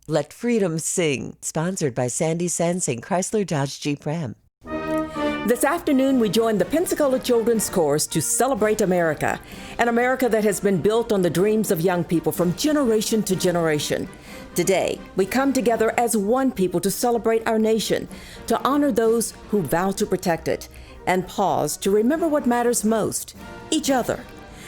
Let Freedom Sing, sponsored by Sandy Sansing, Chrysler Dodge Jeep Ram. This afternoon, we join the Pensacola Children's Chorus to celebrate America, an America that has been built on the dreams of young people from generation to generation. Today, we come together as one people to celebrate our nation, to honor those who vow to protect it, and pause to remember what matters most, each other.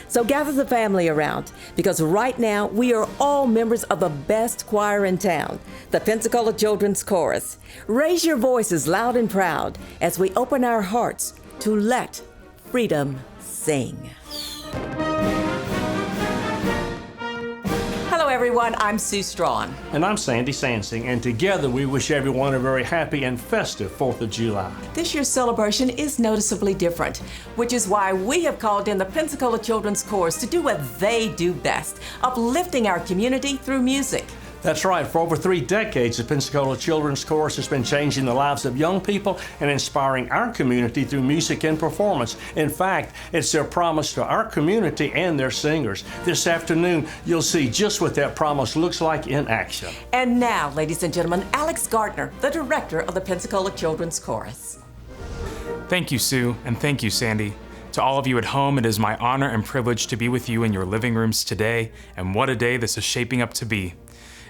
So gather the family around, because right now we are all members of the best choir in town, the Pensacola Children's Chorus. Raise your voices loud and proud as we open our hearts to let freedom sing. Hello everyone, I'm Sue Strawn. And I'm Sandy Sansing, and together we wish everyone a very happy and festive 4th of July. This year's celebration is noticeably different, which is why we have called in the Pensacola Children's Chorus to do what they do best, uplifting our community through music. That's right. For over 3 decades, the Pensacola Children's Chorus has been changing the lives of young people and inspiring our community through music and performance. In fact, it's their promise to our community and their singers. This afternoon, you'll see just what that promise looks like in action. And now, ladies and gentlemen, Alex Gardner, the director of the Pensacola Children's Chorus. Thank you, Sue, and thank you, Sandy. To all of you at home, it is my honor and privilege to be with you in your living rooms today, and what a day this is shaping up to be.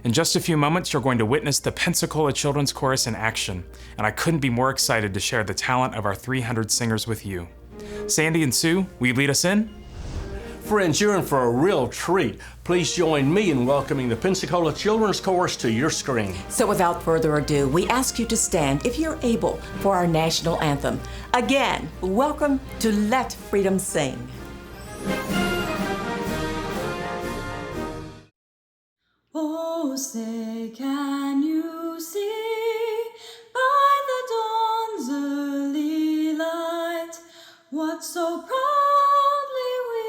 In just a few moments, you're going to witness the Pensacola Children's Chorus in action, and I couldn't be more excited to share the talent of our 300 singers with you. Sandy and Sue, will you lead us in? Friends, you're in for a real treat. Please join me in welcoming the Pensacola Children's Chorus to your screen. So without further ado, we ask you to stand, if you're able, for our national anthem. Again, welcome to Let Freedom Sing. Oh, say, can you see by the dawn's early light what so proudly we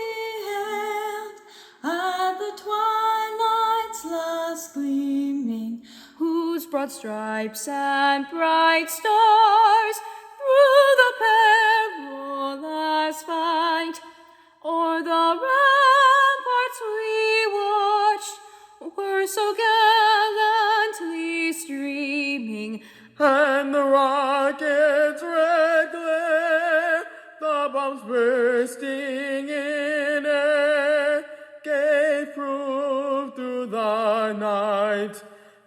hailed at the twilight's last gleaming, whose broad stripes and bright stars through the perilous fight o'er the ramparts we watched were so gallantly streaming, and the rocket's red glare, the bombs bursting in air, gave proof through the night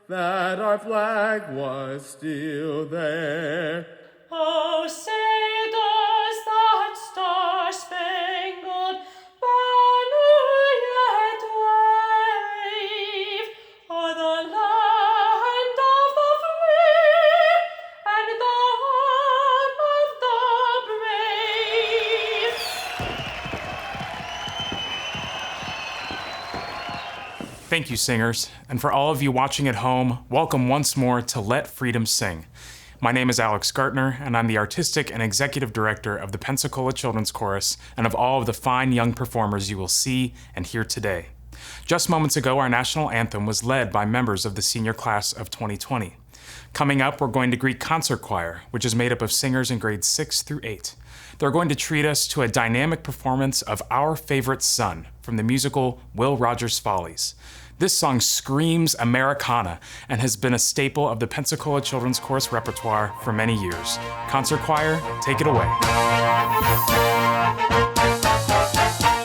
that our flag was still there. Oh, say does that star-spangled banner yet wave o'er the land of the free and the home of the brave? Thank you, singers. And for all of you watching at home, welcome once more to Let Freedom Sing. My name is Alex Gardner, and I'm the Artistic and Executive Director of the Pensacola Children's Chorus and of all of the fine young performers you will see and hear today. Just moments ago, our national anthem was led by members of the senior class of 2020. Coming up, we're going to greet Concert Choir, which is made up of singers in grades 6 through 8. They're going to treat us to a dynamic performance of Our Favorite Son from the musical Will Rogers Follies. This song screams Americana and has been a staple of the Pensacola Children's Chorus repertoire for many years. Concert Choir, take it away.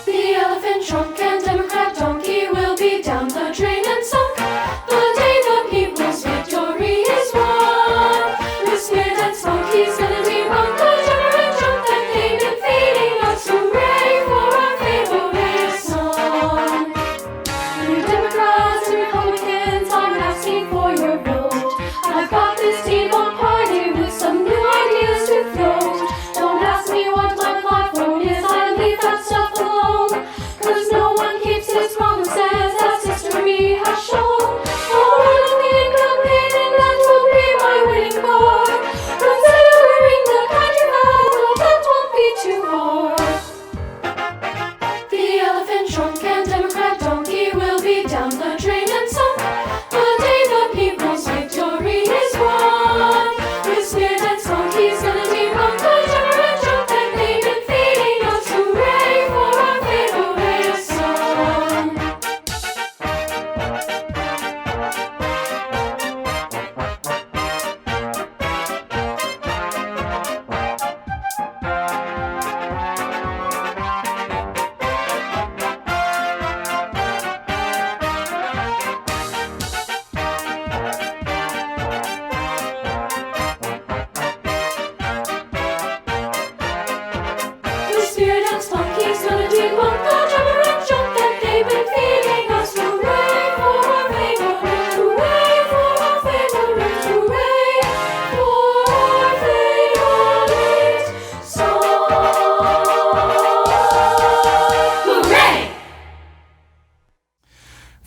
The elephant trunk and Democrat donkey will be down the drain and sunk the day the people's victory is won. With spit and smoke, he's gonna debunk the Democrat junk that they've been feeding us. Hooray for our favorite son! You Democrats and Republicans, I'm asking for your vote. I've got this Tea Party with some new ideas to float. Don't ask me what my platform is, I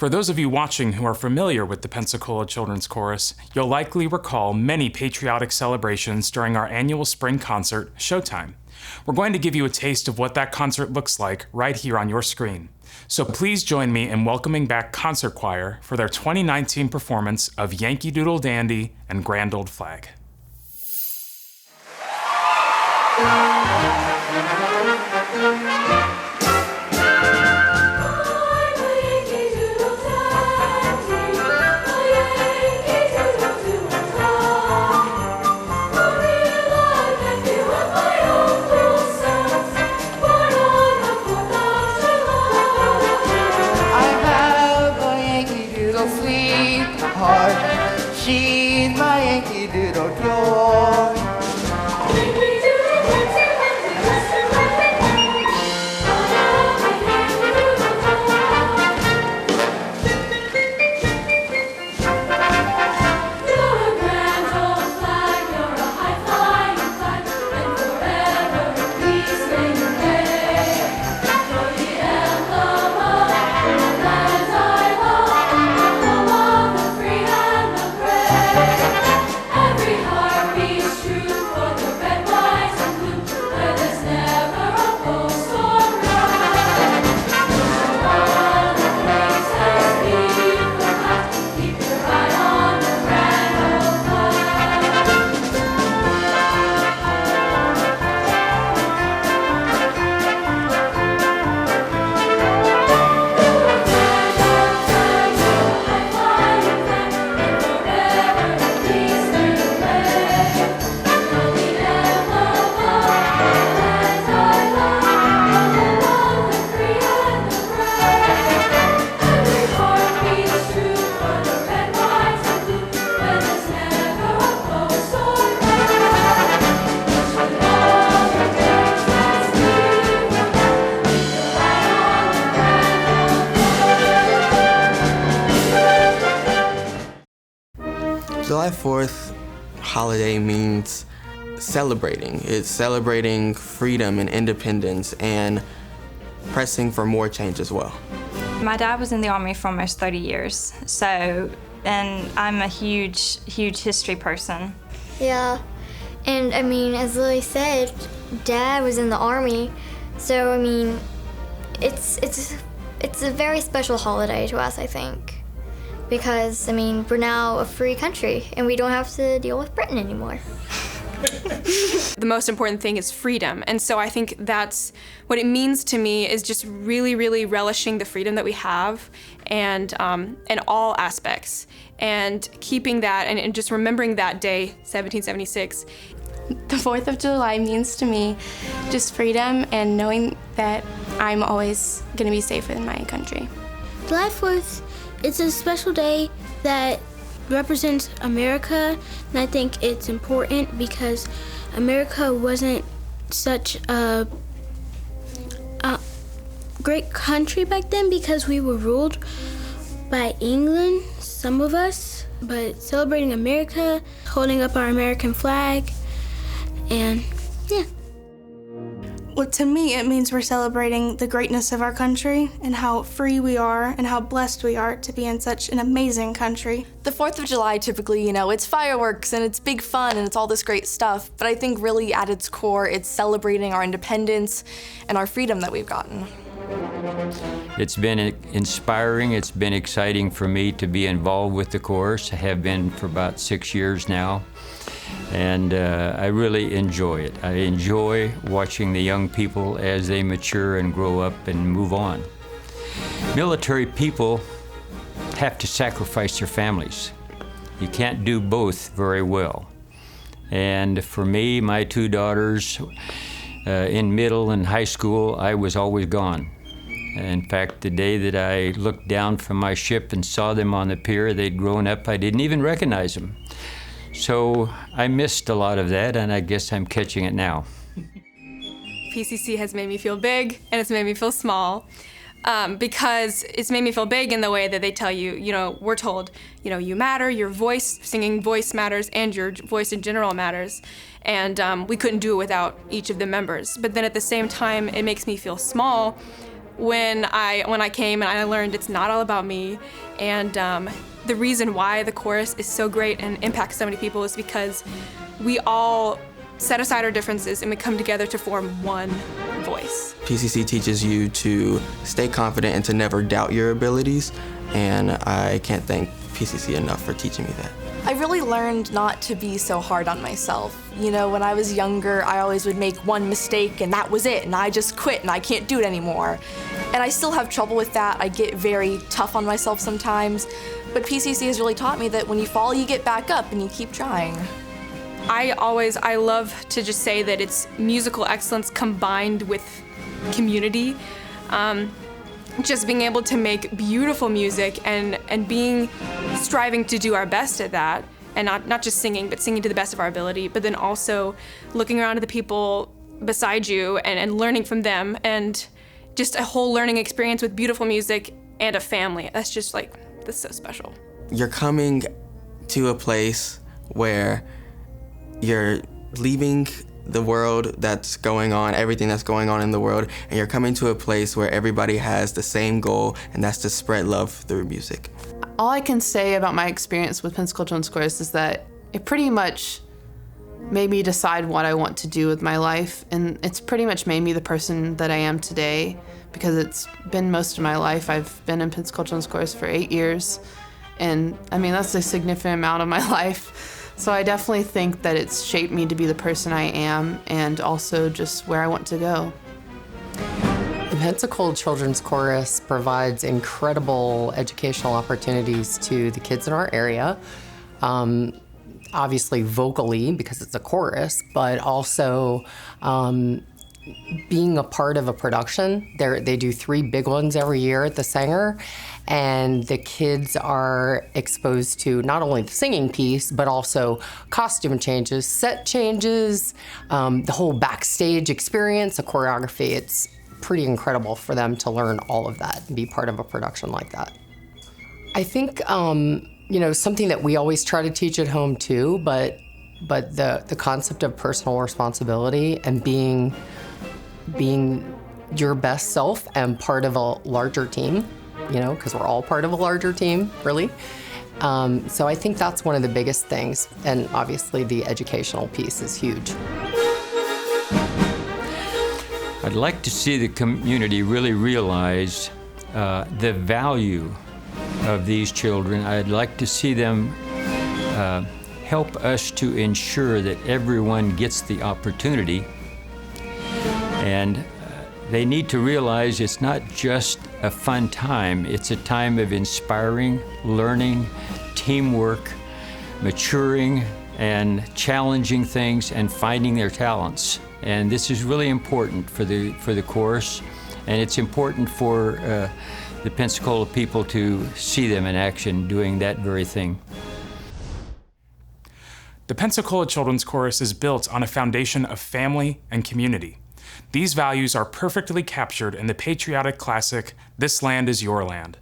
For those of you watching who are familiar with the Pensacola Children's Chorus, you'll likely recall many patriotic celebrations during our annual spring concert, Showtime. We're going to give you a taste of what that concert looks like right here on your screen. So please join me in welcoming back Concert Choir for their 2019 performance of Yankee Doodle Dandy and Grand Old Flag. She's my Yankee Doodle joy. July 4th holiday means celebrating. It's celebrating freedom and independence and pressing for more change as well. My dad was in the Army for almost 30 years, and I'm a huge history person. Yeah, and I mean, as Lily said, Dad was in the Army, so I mean, it's a very special holiday to us, I think. Because, I mean, we're now a free country and we don't have to deal with Britain anymore. The most important thing is freedom, and so I think that's what it means to me, is just really, really relishing the freedom that we have and in all aspects, and keeping that and just remembering that day, 1776. The 4th of July means to me just freedom and knowing that I'm always going to be safe in my country. July 4th, it's a special day that represents America, and I think it's important because America wasn't such a great country back then because we were ruled by England, some of us, but celebrating America, holding up our American flag, and yeah. Well, to me, it means we're celebrating the greatness of our country and how free we are and how blessed we are to be in such an amazing country. The 4th of July, typically, it's fireworks and it's big fun and it's all this great stuff, but I think really at its core, it's celebrating our independence and our freedom that we've gotten. It's been inspiring, it's been exciting for me to be involved with the chorus. I have been for about 6 years now. And I really enjoy it. I enjoy watching the young people as they mature and grow up and move on. Military people have to sacrifice their families. You can't do both very well. And for me, my 2 daughters, in middle and high school, I was always gone. In fact, the day that I looked down from my ship and saw them on the pier, they'd grown up, I didn't even recognize them. So I missed a lot of that, and I guess I'm catching it now. PCC has made me feel big, and it's made me feel small, because it's made me feel big in the way that they tell you, we're told, you matter, your voice, singing voice matters, and your voice in general matters. And we couldn't do it without each of the members. But then at the same time, it makes me feel small when I came and I learned it's not all about me. And the reason why the chorus is so great and impacts so many people is because we all set aside our differences and we come together to form one voice. PCC teaches you to stay confident and to never doubt your abilities, and I can't thank PCC enough for teaching me that. I really learned not to be so hard on myself. You know, when I was younger, I always would make one mistake and that was it, and I just quit and I can't do it anymore. And I still have trouble with that. I get very tough on myself sometimes, but PCC has really taught me that when you fall, you get back up and you keep trying. I love to just say that it's musical excellence combined with community. Just being able to make beautiful music and striving to do our best at that, and not just singing, but singing to the best of our ability, but then also looking around at the people beside you and learning from them, and just a whole learning experience with beautiful music and a family. That's so special. You're coming to a place where you're leaving the world that's going on, everything that's going on in the world, and you're coming to a place where everybody has the same goal, and that's to spread love through music. All I can say about my experience with Pensacola Children's Chorus is that it pretty much made me decide what I want to do with my life, and it's pretty much made me the person that I am today, because it's been most of my life. I've been in Pensacola Children's Chorus for 8 years, and I mean, that's a significant amount of my life. So I definitely think that it's shaped me to be the person I am, and also just where I want to go. The Pensacola Children's Chorus provides incredible educational opportunities to the kids in our area. Obviously vocally, because it's a chorus, but also being a part of a production. They do 3 big ones every year at the Sanger, and the kids are exposed to not only the singing piece, but also costume changes, set changes, the whole backstage experience, the choreography. It's pretty incredible for them to learn all of that and be part of a production like that. I think, something that we always try to teach at home too, but the concept of personal responsibility and being your best self and part of a larger team, because we're all part of a larger team, really. So I think that's one of the biggest things, and obviously the educational piece is huge. I'd like to see the community really realize the value of these children. I'd like to see them help us to ensure that everyone gets the opportunity. And they need to realize it's not just a fun time, it's a time of inspiring, learning, teamwork, maturing, and challenging things and finding their talents. And this is really important for the chorus, and it's important for the Pensacola people to see them in action doing that very thing. The Pensacola Children's Chorus is built on a foundation of family and community. These values are perfectly captured in the patriotic classic, "This Land is Your Land."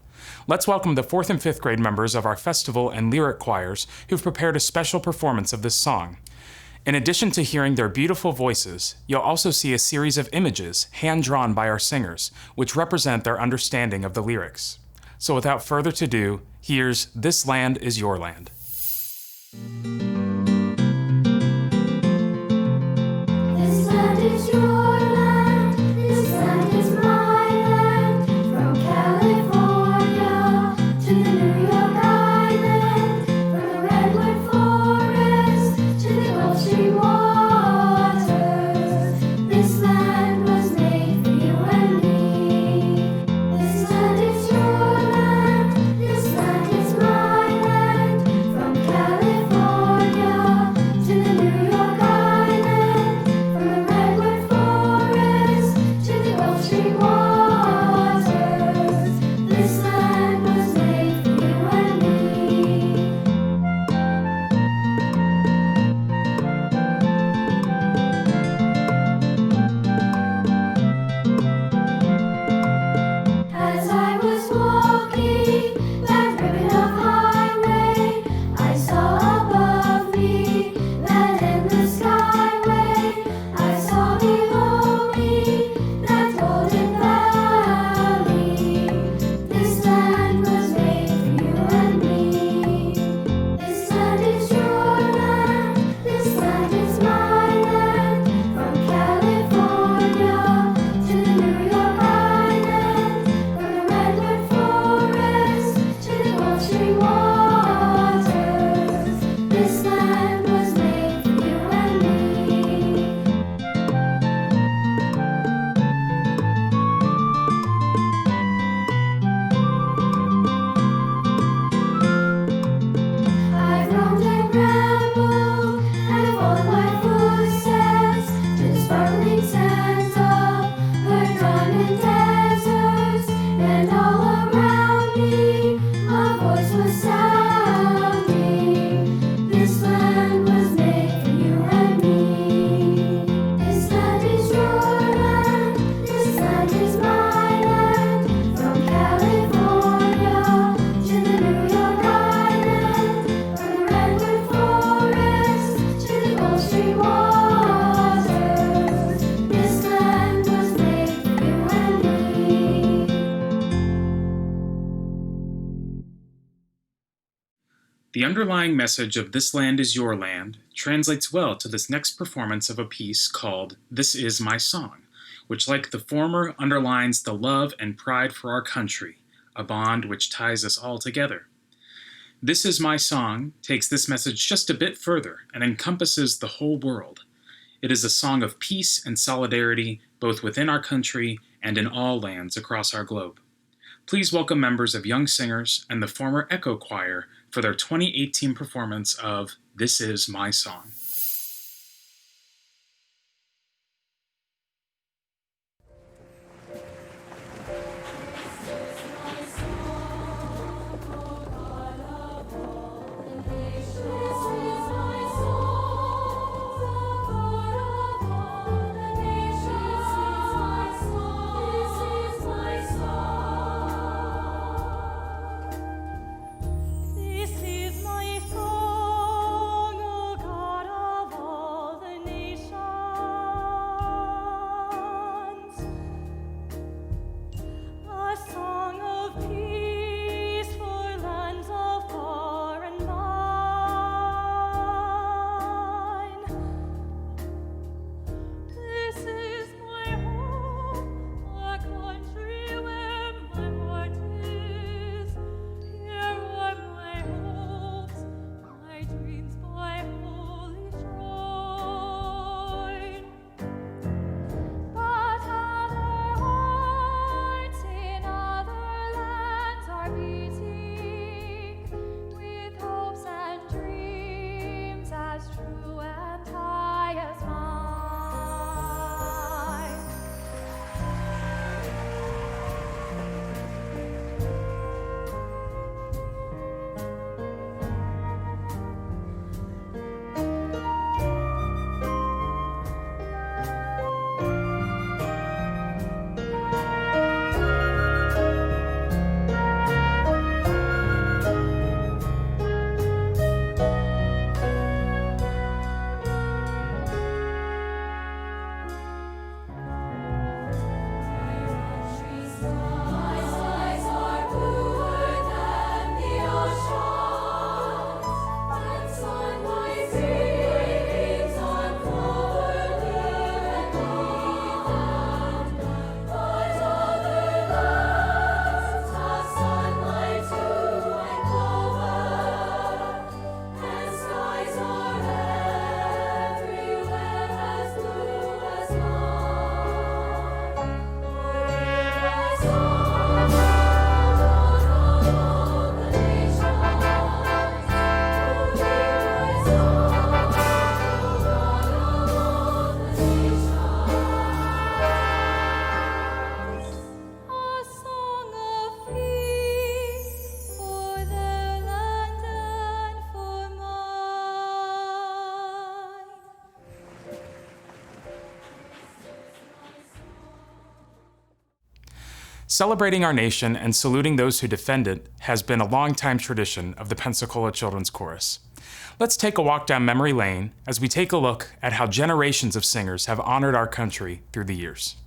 Let's welcome the 4th and 5th grade members of our festival and lyric choirs who've prepared a special performance of this song. In addition to hearing their beautiful voices, you'll also see a series of images hand-drawn by our singers, which represent their understanding of the lyrics. So without further ado, here's "This Land is Your Land." This land is your land, this land is my land, from California to the New York Island, from the Redwood Forest to the Gulf Stream waters. This land was made for you and me. This land is your land, this land is my land, from California to the New York Island, from the Redwood Forest underlying message of This Land Is Your Land translates well to this next performance of a piece called This Is My Song, which, like the former, underlines the love and pride for our country, a bond which ties us all together. This Is My Song takes this message just a bit further and encompasses the whole world. It is a song of peace and solidarity both within our country and in all lands across our globe. Please welcome members of Young Singers and the former Echo Choir for their 2018 performance of This Is My Song. Celebrating our nation and saluting those who defend it has been a long-time tradition of the Pensacola Children's Chorus. Let's take a walk down memory lane as we take a look at how generations of singers have honored our country through the years.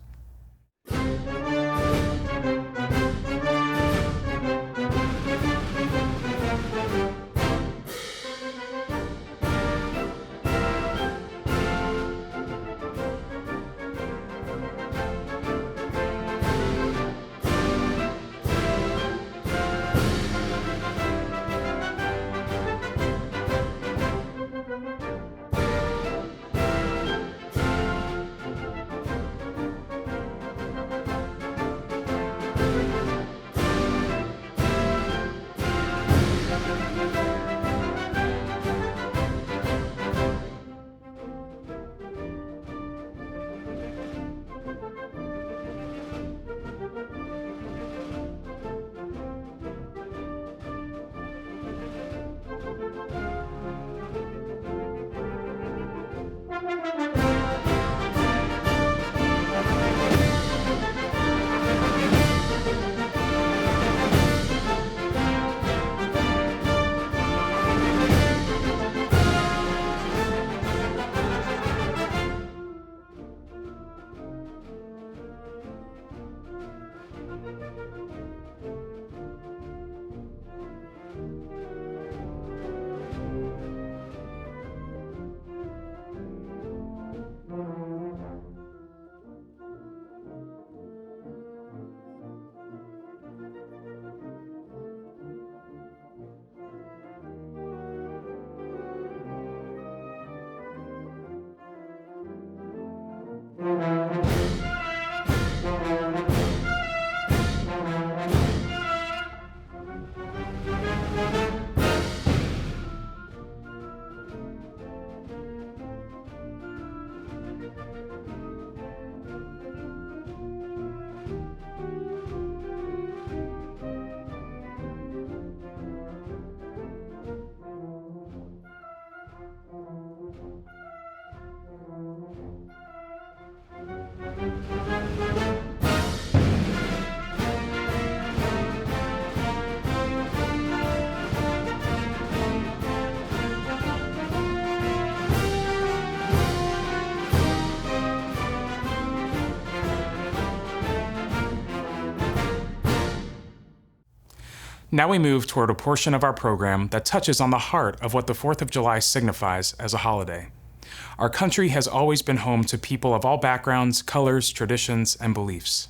Now we move toward a portion of our program that touches on the heart of what the 4th of July signifies as a holiday. Our country has always been home to people of all backgrounds, colors, traditions, and beliefs.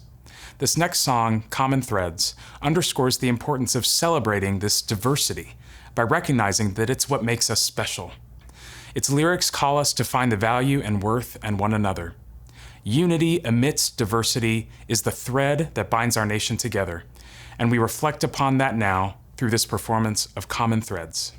This next song, Common Threads, underscores the importance of celebrating this diversity by recognizing that it's what makes us special. Its lyrics call us to find the value and worth in one another. Unity amidst diversity is the thread that binds our nation together, and we reflect upon that now through this performance of Common Threads.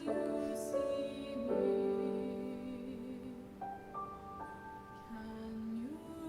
Can you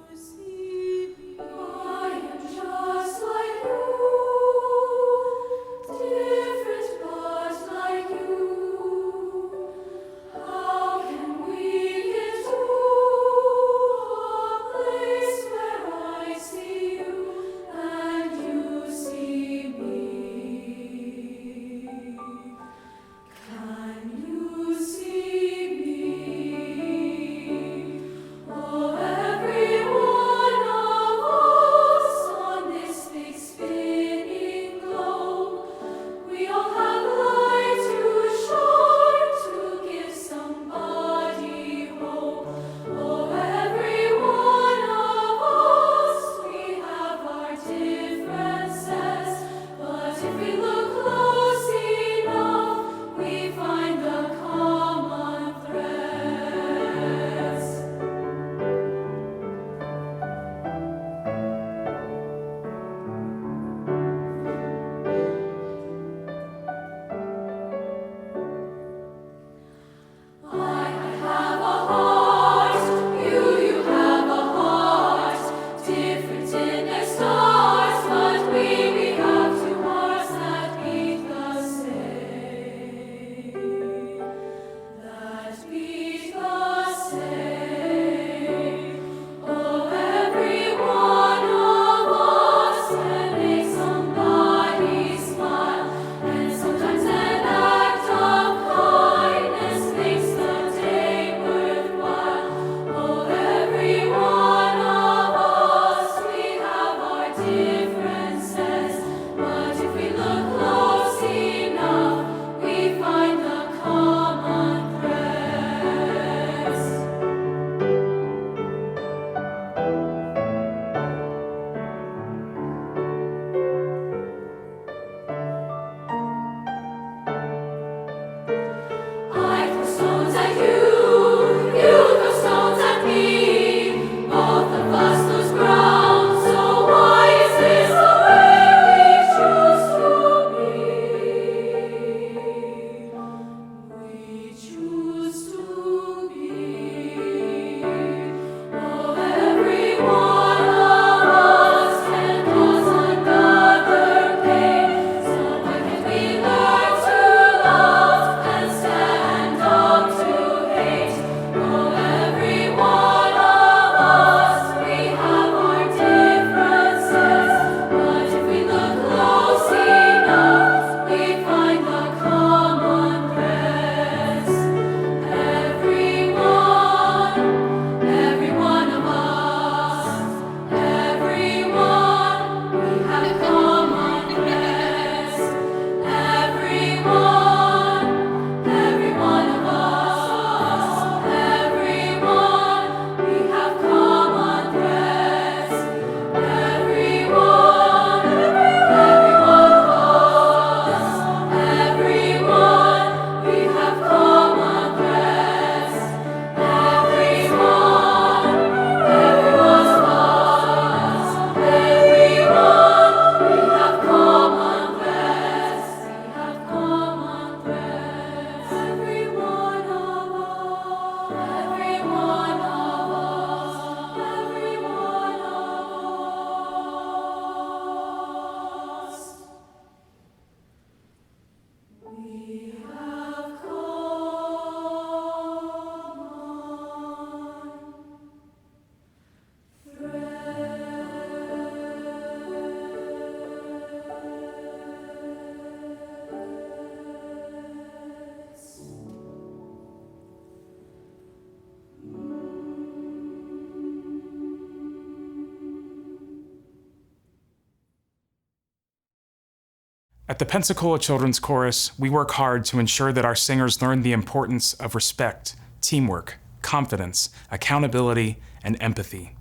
At the Pensacola Children's Chorus, we work hard to ensure that our singers learn the importance of respect, teamwork, confidence, accountability, and empathy.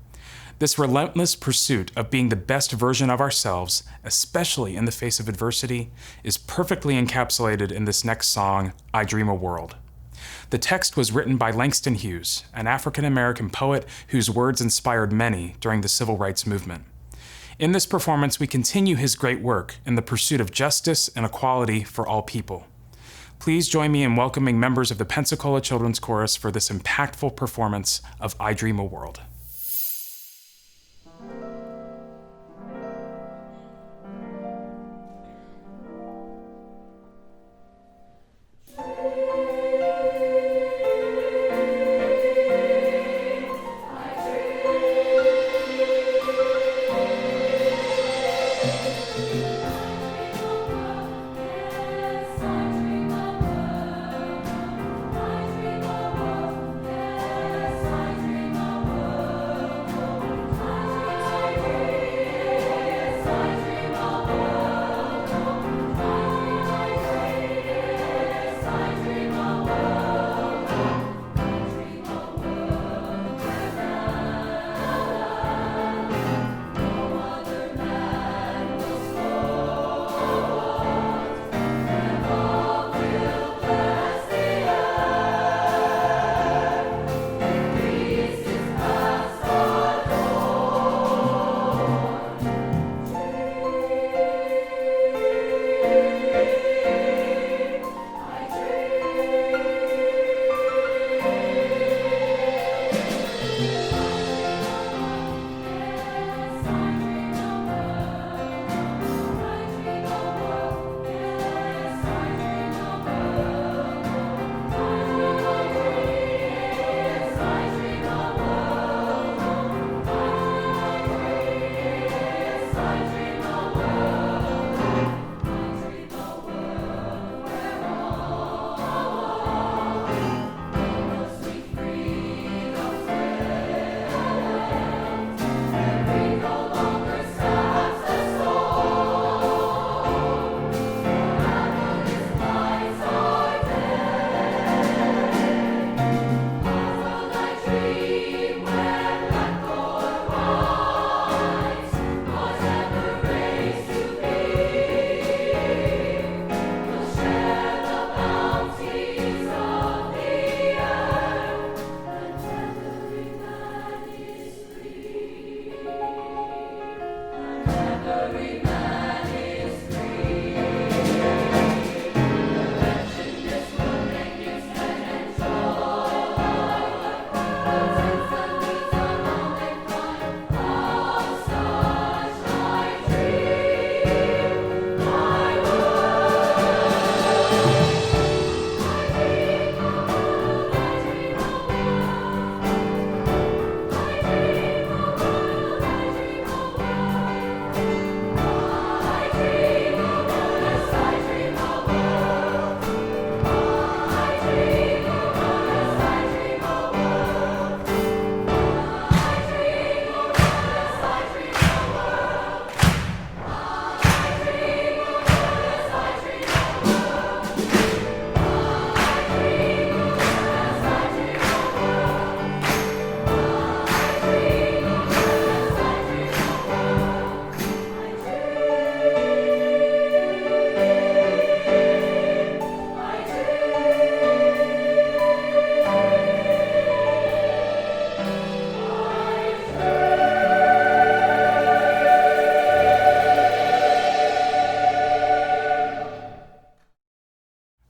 This relentless pursuit of being the best version of ourselves, especially in the face of adversity, is perfectly encapsulated in this next song, I Dream a World. The text was written by Langston Hughes, an African-American poet whose words inspired many during the Civil Rights Movement. In this performance, we continue his great work in the pursuit of justice and equality for all people. Please join me in welcoming members of the Pensacola Children's Chorus for this impactful performance of I Dream a World.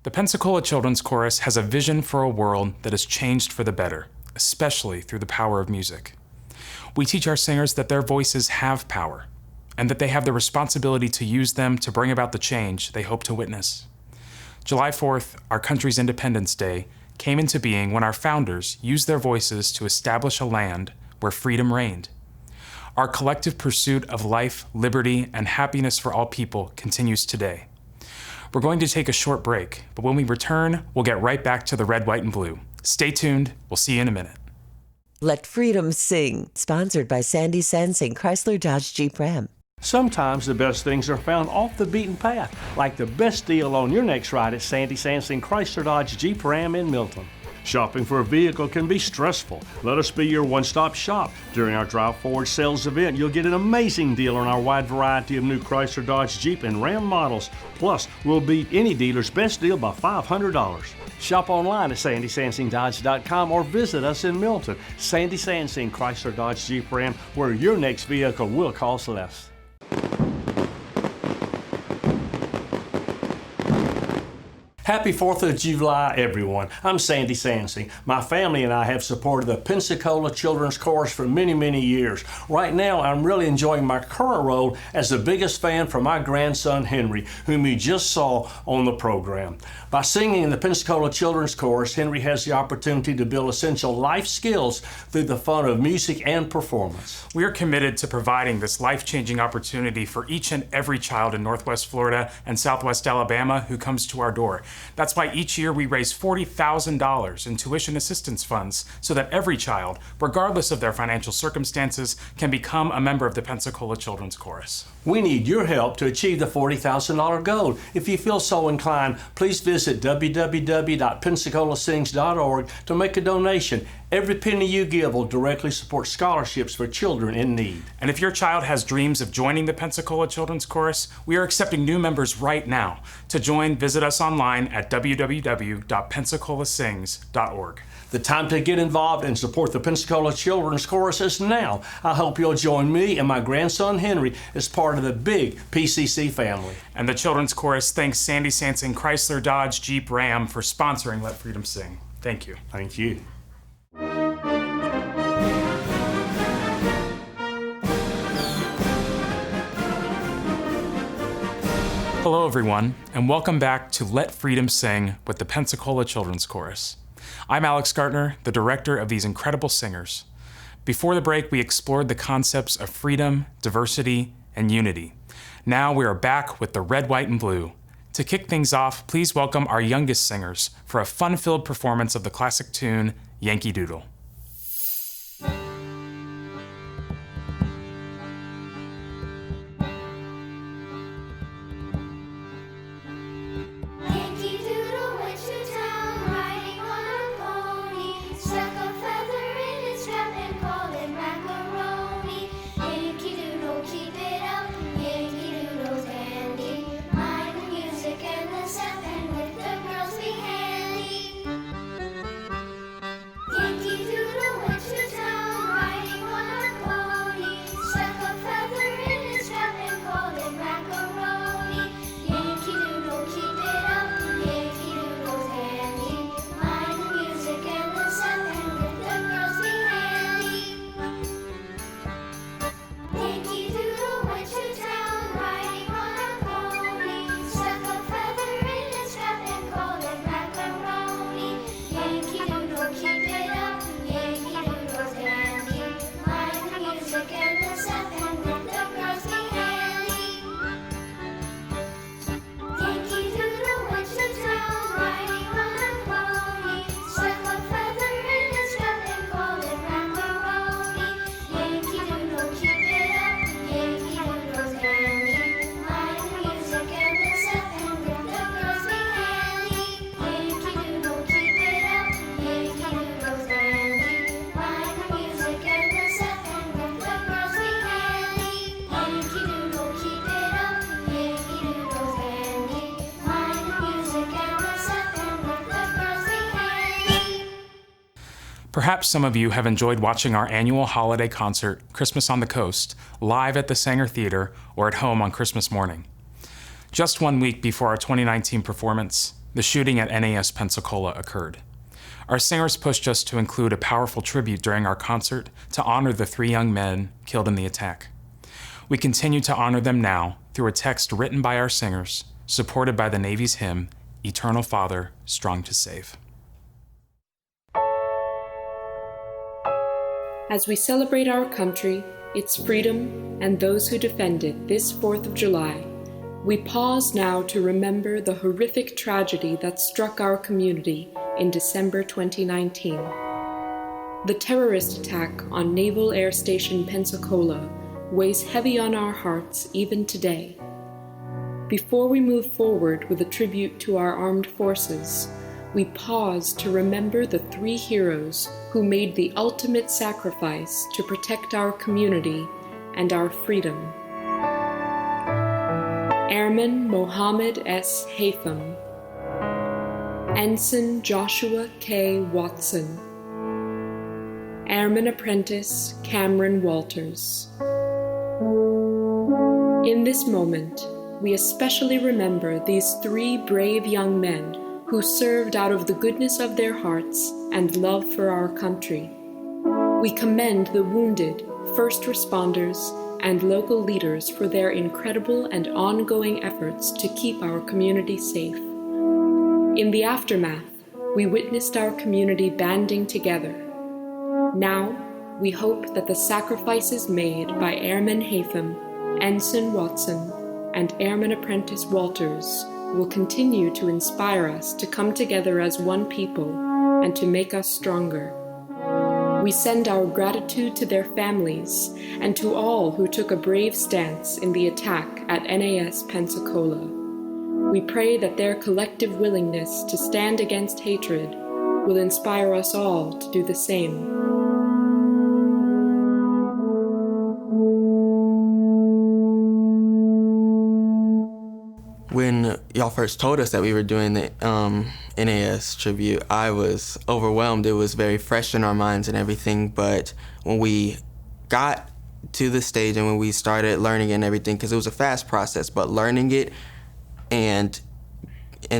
The Pensacola Children's Chorus has a vision for a world that is changed for the better, especially through the power of music. We teach our singers that their voices have power, and that they have the responsibility to use them to bring about the change they hope to witness. July 4th, our country's Independence Day, came into being when our founders used their voices to establish a land where freedom reigned. Our collective pursuit of life, liberty, and happiness for all people continues today. We're going to take a short break, but when we return, we'll get right back to the red, white, and blue. Stay tuned. We'll see you in a minute. Let Freedom Sing, sponsored by Sandy Sansing, Chrysler Dodge Jeep Ram. Sometimes the best things are found off the beaten path, like the best deal on your next ride at Sandy Sansing Chrysler Dodge Jeep Ram in Milton. Shopping for a vehicle can be stressful. Let us be your one-stop shop. During our Drive Forward sales event, you'll get an amazing deal on our wide variety of new Chrysler, Dodge, Jeep, and Ram models. Plus, we'll beat any dealer's best deal by $500. Shop online at sandysansingdodge.com or visit us in Milton. Sandy Sansing Chrysler, Dodge, Jeep, Ram, where your next vehicle will cost less. Happy 4th of July, everyone. I'm Sandy Sansing. My family and I have supported the Pensacola Children's Chorus for many, many years. Right now, I'm really enjoying my current role as the biggest fan for my grandson, Henry, whom you just saw on the program. By singing in the Pensacola Children's Chorus, Henry has the opportunity to build essential life skills through the fun of music and performance. We are committed to providing this life-changing opportunity for each and every child in Northwest Florida and Southwest Alabama who comes to our door. That's why each year we raise $40,000 in tuition assistance funds so that every child, regardless of their financial circumstances, can become a member of the Pensacola Children's Chorus. We need your help to achieve the $40,000 goal. If you feel so inclined, please visit www.pensacolasings.org to make a donation. Every penny you give will directly support scholarships for children in need. And if your child has dreams of joining the Pensacola Children's Chorus, we are accepting new members right now. To join, visit us online at www.pensacolasings.org. The time to get involved and support the Pensacola Children's Chorus is now. I hope you'll join me and my grandson Henry as part of the big PCC family. And the Children's Chorus thanks Sandy Sansing Chrysler Dodge Jeep Ram for sponsoring Let Freedom Sing. Thank you. Thank you. Hello everyone, and welcome back to Let Freedom Sing with the Pensacola Children's Chorus. I'm Alex Gartner, the director of these incredible singers. Before the break, we explored the concepts of freedom, diversity, and unity. Now we are back with the red, white, and blue. To kick things off, please welcome our youngest singers for a fun-filled performance of the classic tune, Yankee Doodle. Perhaps some of you have enjoyed watching our annual holiday concert, Christmas on the Coast, live at the Sanger Theater or at home on Christmas morning. Just 1 week before our 2019 performance, the shooting at NAS Pensacola occurred. Our singers pushed us to include a powerful tribute during our concert to honor the 3 young men killed in the attack. We continue to honor them now through a text written by our singers, supported by the Navy's hymn, Eternal Father, Strong to Save. As we celebrate our country, its freedom, and those who defend it this 4th of July, we pause now to remember the horrific tragedy that struck our community in December 2019. The terrorist attack on Naval Air Station Pensacola weighs heavy on our hearts even today. Before we move forward with a tribute to our armed forces, we pause to remember the 3 heroes who made the ultimate sacrifice to protect our community and our freedom. Airman Mohammed S. Haytham, Ensign Joshua K. Watson, Airman Apprentice Cameron Walters. In this moment, we especially remember these 3 brave young men who served out of the goodness of their hearts and love for our country. We commend the wounded, first responders, and local leaders for their incredible and ongoing efforts to keep our community safe. In the aftermath, we witnessed our community banding together. Now, we hope that the sacrifices made by Airman Haytham, Ensign Watson, and Airman Apprentice Walters will continue to inspire us to come together as one people and to make us stronger. We send our gratitude to their families and to all who took a brave stance in the attack at NAS Pensacola. We pray that their collective willingness to stand against hatred will inspire us all to do the same. When y'all first told us that we were doing the NAS tribute, I was overwhelmed. It was very fresh in our minds and everything, but when we got to the stage and when we started learning and everything, because it was a fast process, but learning it and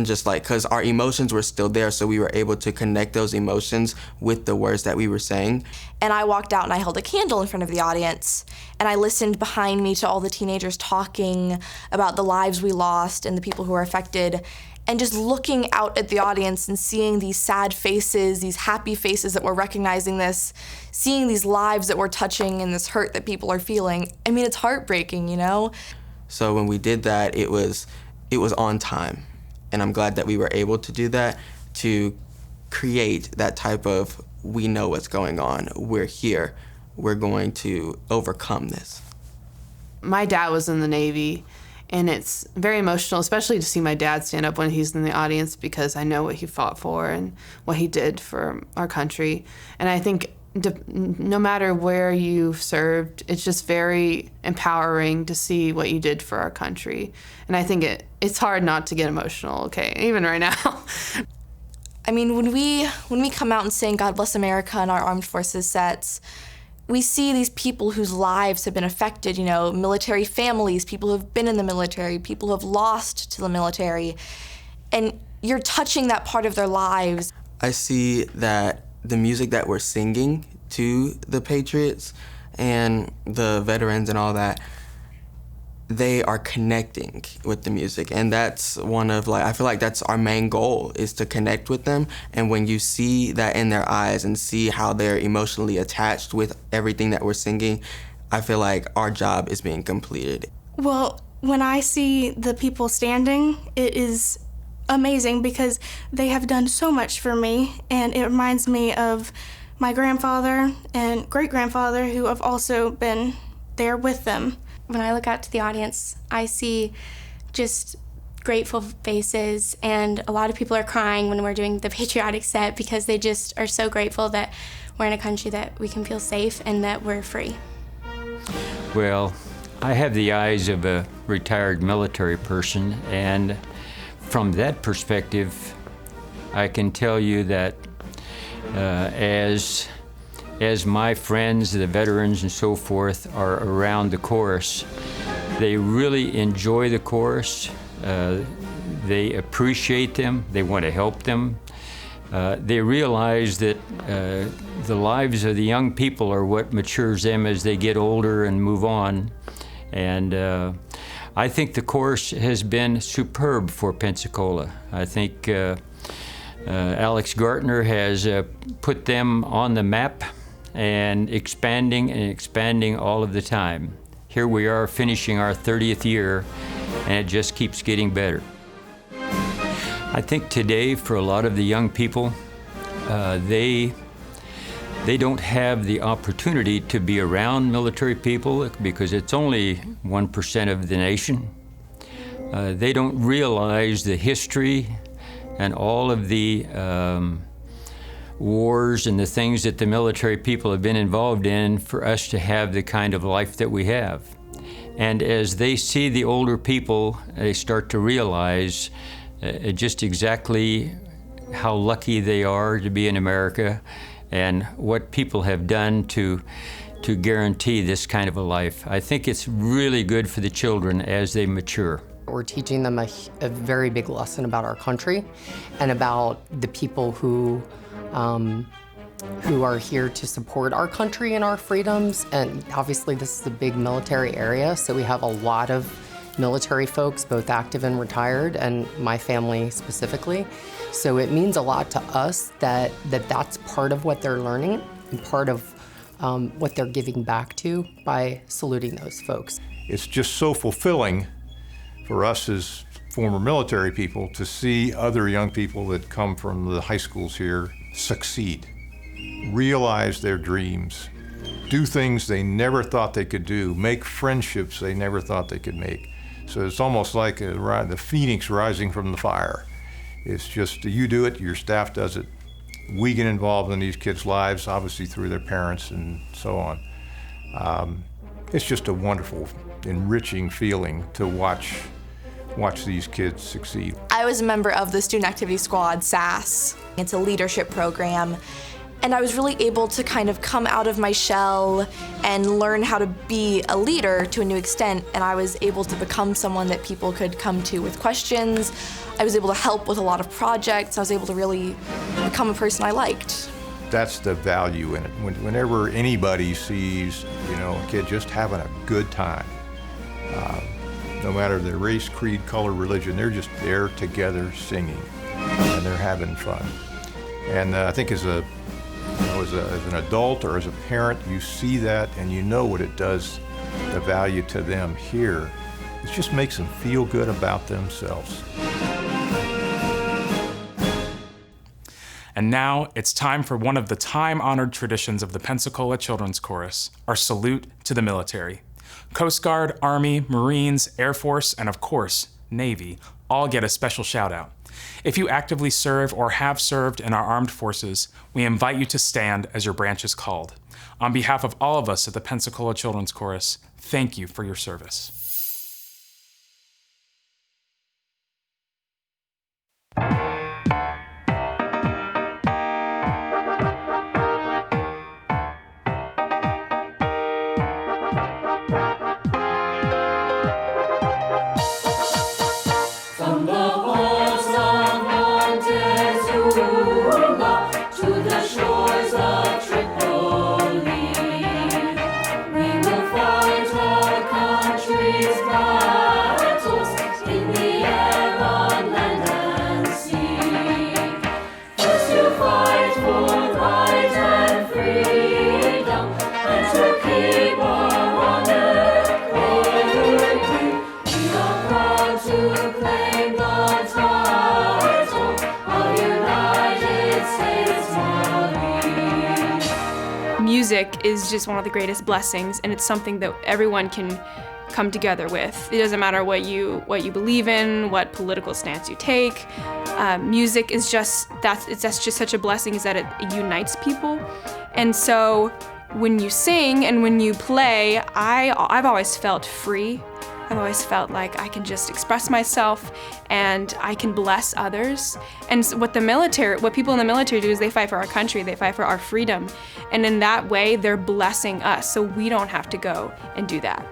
just like, because our emotions were still there, so we were able to connect those emotions with the words that we were saying. And I walked out and I held a candle in front of the audience, and I listened behind me to all the teenagers talking about the lives we lost and the people who were affected, and just looking out at the audience and seeing these sad faces, these happy faces that were recognizing this, seeing these lives that we're touching and this hurt that people are feeling. I mean, it's heartbreaking, you know? So when we did that, it was on time. And I'm glad that we were able to do that, to create that type of, we know what's going on, we're here, we're going to overcome this. My dad was in the Navy, and it's very emotional, especially to see my dad stand up when he's in the audience, because I know what he fought for and what he did for our country. And I think no matter where you've served, it's just very empowering to see what you did for our country. And I think it's hard not to get emotional, okay, even right now. I mean, when we come out and sing God Bless America in our armed forces sets, we see these people whose lives have been affected, you know, military families, people who have been in the military, people who have lost to the military, and you're touching that part of their lives. I see that the music that we're singing to the Patriots and the veterans and all that, they are connecting with the music. And that's one of, like, I feel like that's our main goal, is to connect with them. And when you see that in their eyes and see how they're emotionally attached with everything that we're singing, I feel like our job is being completed. Well, when I see the people standing, it is amazing because they have done so much for me, and it reminds me of my grandfather and great-grandfather who have also been there with them. When I look out to the audience, I see just grateful faces, and a lot of people are crying when we're doing the patriotic set because they just are so grateful that we're in a country that we can feel safe and that we're free. Well, I have the eyes of a retired military person, and from that perspective, I can tell you that as my friends, the veterans and so forth, are around the chorus, they really enjoy the chorus. They appreciate them. They want to help them. They realize that the lives of the young people are what matures them as they get older and move on. And I think the chorus has been superb for Pensacola. I think Alex Gartner has put them on the map and expanding all of the time. Here we are finishing our 30th year, and it just keeps getting better. I think today, for a lot of the young people, they They don't have the opportunity to be around military people because it's only 1% of the nation. They don't realize the history and all of the wars and the things that the military people have been involved in for us to have the kind of life that we have. And as they see the older people, they start to realize just exactly how lucky they are to be in America and what people have done to guarantee this kind of a life. I think it's really good for the children as they mature. We're teaching them a very big lesson about our country and about the people who are here to support our country and our freedoms. And obviously this is a big military area, so we have a lot of military folks, both active and retired, and my family specifically. So it means a lot to us that's part of what they're learning and part of what they're giving back to by saluting those folks. It's just so fulfilling for us as former military people to see other young people that come from the high schools here succeed, realize their dreams, do things they never thought they could do, make friendships they never thought they could make. So it's almost like the phoenix rising from the fire. It's just you do it, your staff does it. We get involved in these kids' lives, obviously through their parents and so on. It's just a wonderful, enriching feeling to watch these kids succeed. I was a member of the Student Activity Squad, SAS. It's a leadership program. And I was really able to kind of come out of my shell and learn how to be a leader to a new extent. And I was able to become someone that people could come to with questions. I was able to help with a lot of projects. I was able to really become a person I liked. That's the value in it. Whenever anybody sees, a kid just having a good time, no matter their race, creed, color, religion, they're just there together singing, and they're having fun. And I think as an adult or as a parent, you see that and you know what it does, the value to them here. It just makes them feel good about themselves. And now it's time for one of the time-honored traditions of the Pensacola Children's Chorus, our salute to the military. Coast Guard, Army, Marines, Air Force, and of course, Navy all get a special shout out. If you actively serve or have served in our armed forces, we invite you to stand as your branch is called. On behalf of all of us at the Pensacola Children's Chorus, thank you for your service. Music is just one of the greatest blessings, and it's something that everyone can come together with. It doesn't matter what you believe in, what political stance you take. Music is that's just such a blessing, is that it unites people. And so when you sing and when you play, I've always felt free. I've always felt like I can just express myself and I can bless others. And what people in the military do is they fight for our country, they fight for our freedom. And in that way, they're blessing us, so we don't have to go and do that.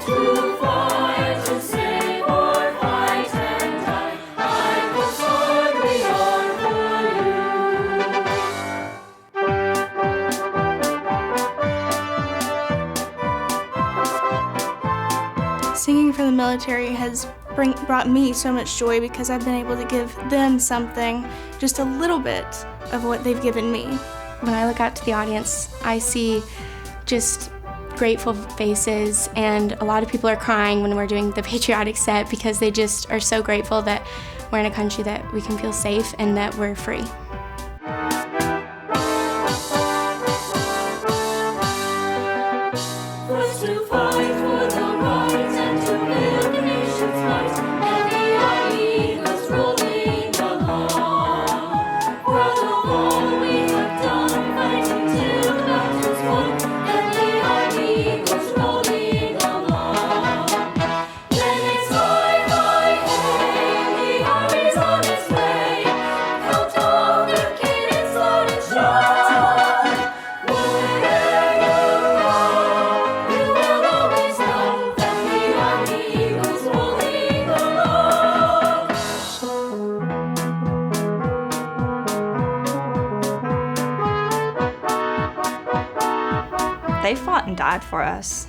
To fight. in the military has brought me so much joy because I've been able to give them something, just a little bit of what they've given me. When I look out to the audience, I see just grateful faces, and a lot of people are crying when we're doing the patriotic set because they just are so grateful that we're in a country that we can feel safe and that we're free. They fought and died for us.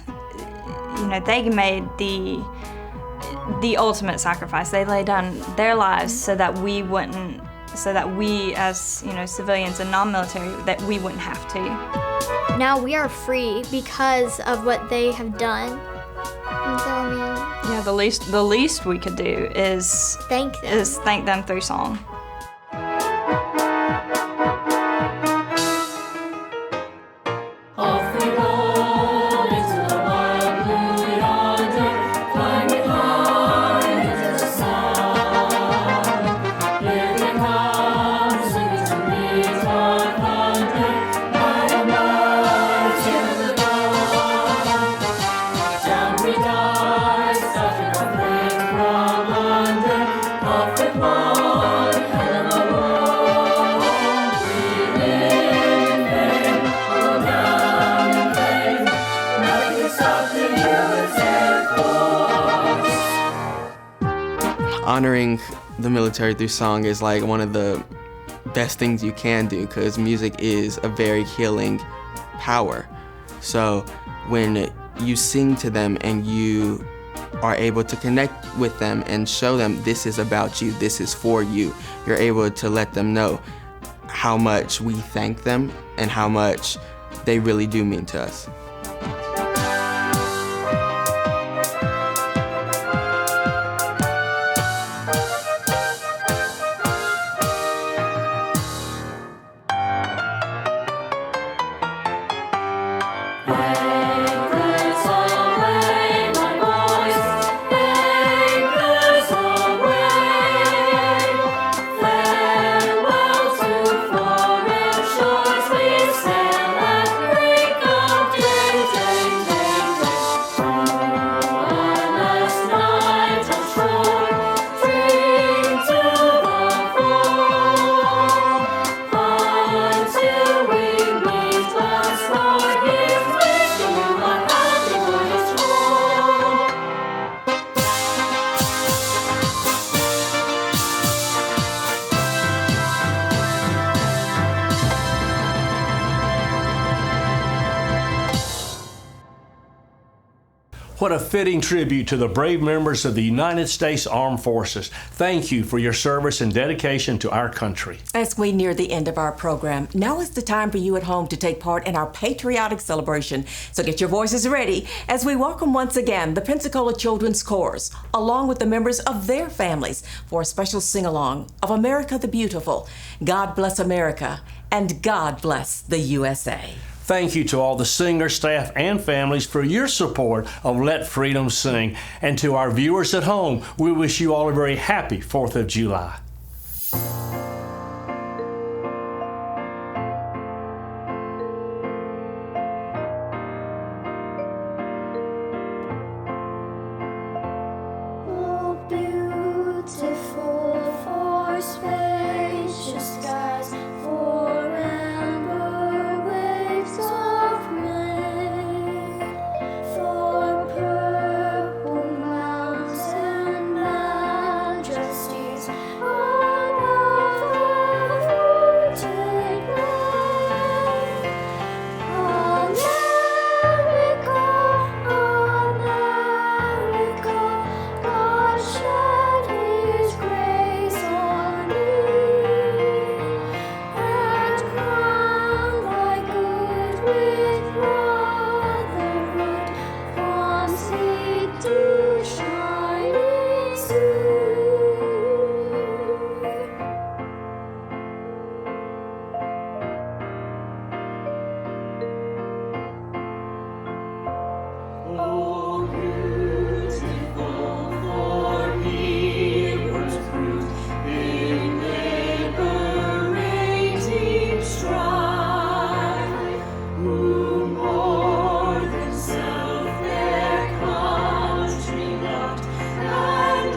You know, they made the ultimate sacrifice. They laid down their lives so that we wouldn't, so that we as, you know, civilians and non-military, that we wouldn't have to. Now we are free because of what they have done. And so, I mean, yeah, the least we could do is thank them through song. Honoring the military through song is like one of the best things you can do because music is a very healing power. So when you sing to them and you are able to connect with them and show them this is about you, this is for you, you're able to let them know how much we thank them and how much they really do mean to us. What a fitting tribute to the brave members of the United States Armed Forces. Thank you for your service and dedication to our country. As we near the end of our program, now is the time for you at home to take part in our patriotic celebration. So get your voices ready as we welcome once again the Pensacola Children's Chorus, along with the members of their families, for a special sing-along of America the Beautiful, God Bless America, and God Bless the USA. Thank you to all the singers, staff, and families for your support of Let Freedom Sing. And to our viewers at home, we wish you all a very happy 4th of July. Oh More than self their country loved, and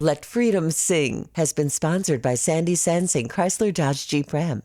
Let Freedom Sing has been sponsored by Sandy Sansing Chrysler Dodge Jeep Ram.